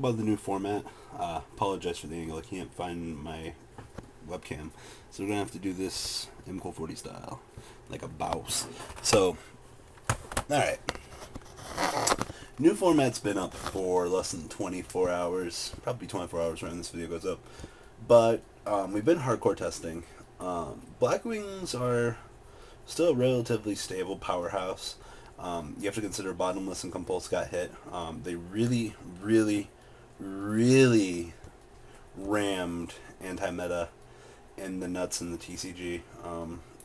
about the new format. Apologize for the angle. I can't find my webcam. So we're going to have to do this M-Cool40 style. Like a bouse. So, alright. New format's been up for less than 24 hours. Probably 24 hours when this video goes up. But we've been hardcore testing. Black Wings are still a relatively stable powerhouse. You have to consider Bottomless and Compulse got hit. They really, really, really rammed anti-meta in the nuts in the TCG.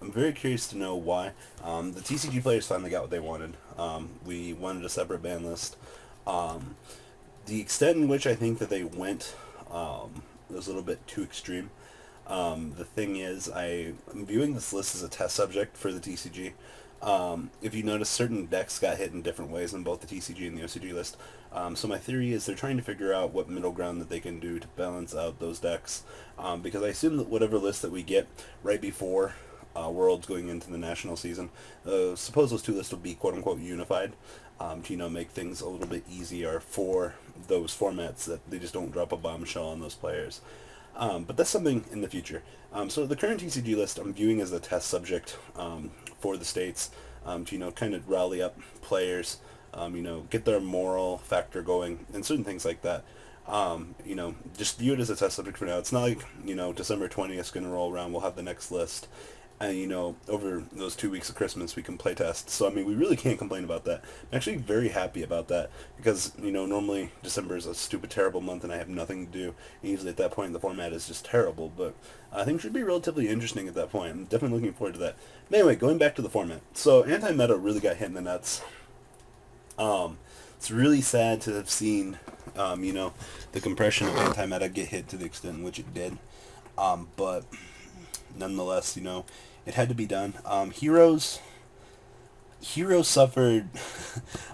I'm very curious to know why. The TCG players finally got what they wanted. We wanted a separate ban list. The extent in which I think that they went was a little bit too extreme. The thing is, I'm viewing this list as a test subject for the TCG. If you notice, certain decks got hit in different ways in both the TCG and the OCG list. So my theory is they're trying to figure out what middle ground that they can do to balance out those decks. Because I assume that whatever list that we get right before Worlds going into the national season, suppose those two lists will be quote-unquote unified to, make things a little bit easier for those formats, that they just don't drop a bombshell on those players. But that's something in the future. So the current TCG list I'm viewing as a test subject for the states to, kind of rally up players, get their moral factor going, and certain things like that. Just view it as a test subject for now. It's not like, December 20th is going to roll around, we'll have the next list. And, over those 2 weeks of Christmas, we can play test. So, we really can't complain about that. I'm actually very happy about that. Because, normally December is a stupid, terrible month and I have nothing to do. And usually at that point, the format is just terrible. But I think it should be relatively interesting at that point. I'm definitely looking forward to that. But anyway, going back to the format. So, anti-meta really got hit in the nuts. It's really sad to have seen, the compression of anti-meta get hit to the extent in which it did. But nonetheless, it had to be done. Heroes suffered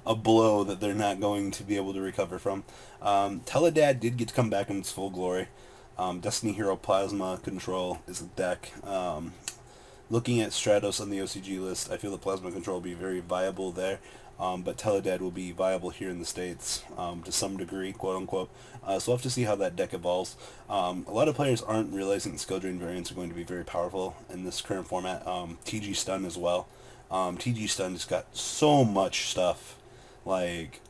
a blow that they're not going to be able to recover from. Teledad did get to come back in its full glory. Destiny Hero Plasma Control is a deck. Looking at Stratos on the OCG list, I feel the Plasma Control will be very viable there. But Teledad will be viable here in the States to some degree, quote-unquote. So we'll have to see how that deck evolves. A lot of players aren't realizing that skill drain variants are going to be very powerful in this current format. TG Stun as well. TG Stun has got so much stuff. Like,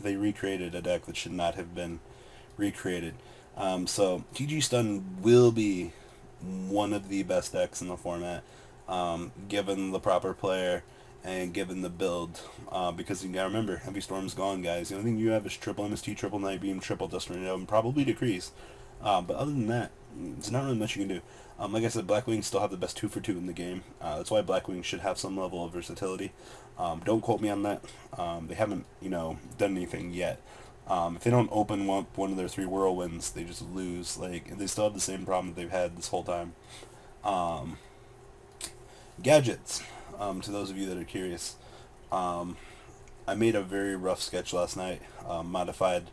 they recreated a deck that should not have been recreated. So TG Stun will be one of the best decks in the format, given the proper player and given the build, because you gotta remember, Heavy Storm's gone, guys. The only thing you have is triple MST, triple Night Beam, triple Dust Tornado, and probably Decrease. But other than that, there's not really much you can do. Like I said, Black Wings still have the best 2-for-2 in the game. That's why Black Wings should have some level of versatility. Don't quote me on that. They haven't, done anything yet. If they don't open one of their 3 whirlwinds, they just lose. Like, they still have the same problem that they've had this whole time. Gadgets. To those of you that are curious, I made a very rough sketch last night, modified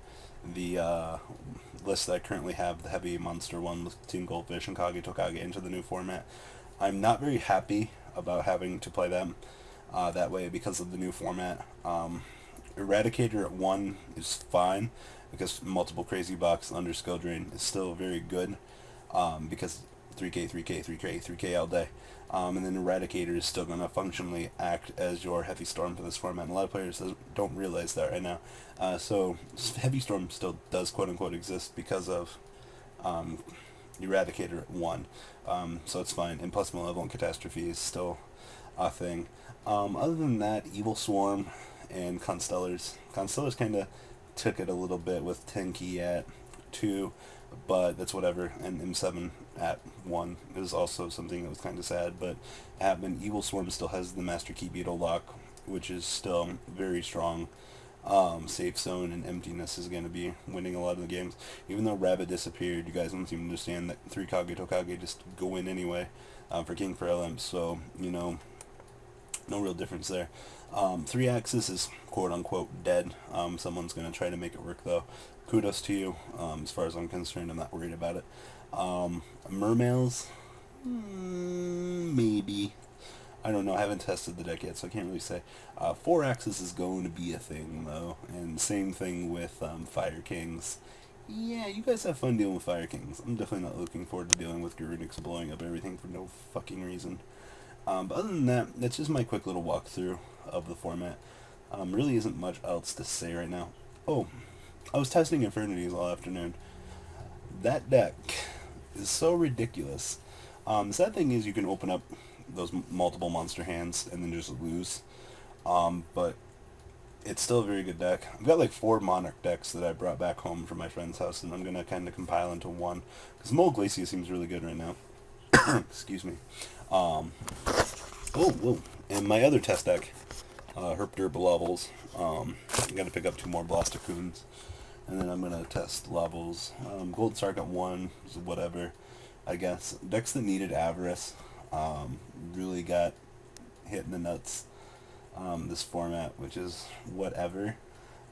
the list that I currently have, the heavy monster one with Team Goldfish and Kage Tokage, into the new format. I'm not very happy about having to play them that way because of the new format. Eradicator at 1 is fine, because multiple Crazy Box under skill drain is still very good, because 3k, 3k, 3k, 3k all day. And then Eradicator is still going to functionally act as your Heavy Storm for this format. And a lot of players don't realize that right now. So Heavy Storm still does quote-unquote exist because of Eradicator at 1. So it's fine. And plus Malevolent Catastrophe is still a thing. Other than that, Evil Swarm and Constellars. Constellars kind of took it a little bit with Tenki at 2. But that's whatever, and M7 at 1 is also something that was kind of sad, but it happened. Evil Swarm still has the Master Key Beetle lock, which is still very strong. Safe Zone and Emptiness is going to be winning a lot of the games. Even though Rabbit disappeared, you guys don't seem to understand that 3 Kage Tokage just go in anyway for King for LM, so, no real difference there. 3 Axis is quote-unquote dead. Someone's going to try to make it work, though. Kudos to you. As far as I'm concerned, I'm not worried about it. Mermails, maybe. I don't know. I haven't tested the deck yet, so I can't really say. 4 axes is going to be a thing, though. And same thing with Fire Kings. Yeah, you guys have fun dealing with Fire Kings. I'm definitely not looking forward to dealing with Garunics blowing up everything for no fucking reason. But other than that, that's just my quick little walkthrough of the format. Really isn't much else to say right now. Oh, I was testing Infernities all afternoon. That deck is so ridiculous. The sad thing is you can open up those multiple monster hands and then just lose. But it's still a very good deck. I've got like 4 Monarch decks that I brought back home from my friend's house, and I'm going to kind of compile into one. Because Mole Glacier seems really good right now. Excuse me. Whoa. And my other test deck, Herpderp Levels. I'm going to pick up 2 more Blastocoons. And then I'm going to test Levels. Gold Sark at 1, so whatever, I guess. Decks that needed Avarice really got hit in the nuts this format, which is whatever.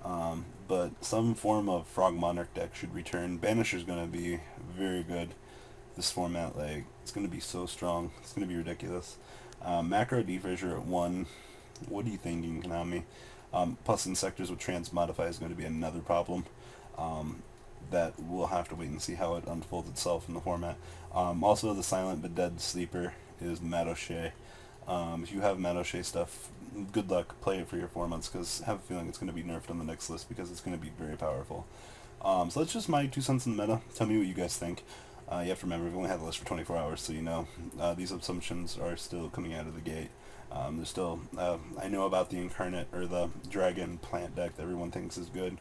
But some form of Frog Monarch deck should return. Banisher's going to be very good this format. Like, it's going to be so strong. It's going to be ridiculous. Macro Defissure at 1. What are you thinking, Konami? Plus Insectors with Transmodify is going to be another problem. That we'll have to wait and see how it unfolds itself in the format. Also, the Silent but Dead Sleeper is Madoche. If you have Madoche stuff, good luck. Play it for your 4 months, because I have a feeling it's going to be nerfed on the next list because it's going to be very powerful. So that's just my 2 cents in the meta. Tell me what you guys think. You have to remember, we've only had the list for 24 hours, so you know these assumptions are still coming out of the gate. There's still, I know about the Incarnate, or the Dragon Plant deck that everyone thinks is good.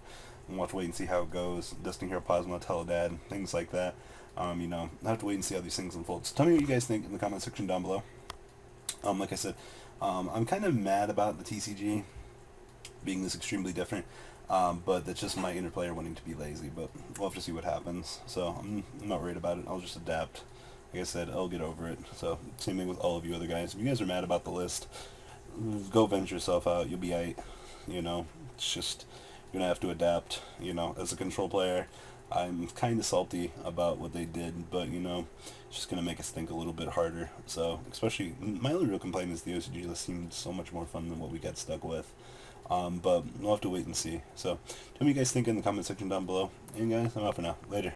We'll have to wait and see how it goes. Distant Hero Plasma, Teledad, things like that. You know, I have to wait and see how these things unfold. So tell me what you guys think in the comment section down below. Like I said, I'm kind of mad about the TCG being this extremely different, but that's just my inner player wanting to be lazy, but we'll have to see what happens. So I'm not worried about it. I'll just adapt. Like I said, I'll get over it. So same thing with all of you other guys. If you guys are mad about the list, go venge yourself out. You'll be aight. You know, it's just, you're going to have to adapt. You know, as a control player, I'm kind of salty about what they did, but, you know, it's just going to make us think a little bit harder. So, especially, my only real complaint is the OCG list seemed so much more fun than what we got stuck with. But we'll have to wait and see. So, tell me what you guys think in the comment section down below. And guys, I'm out for now. Later.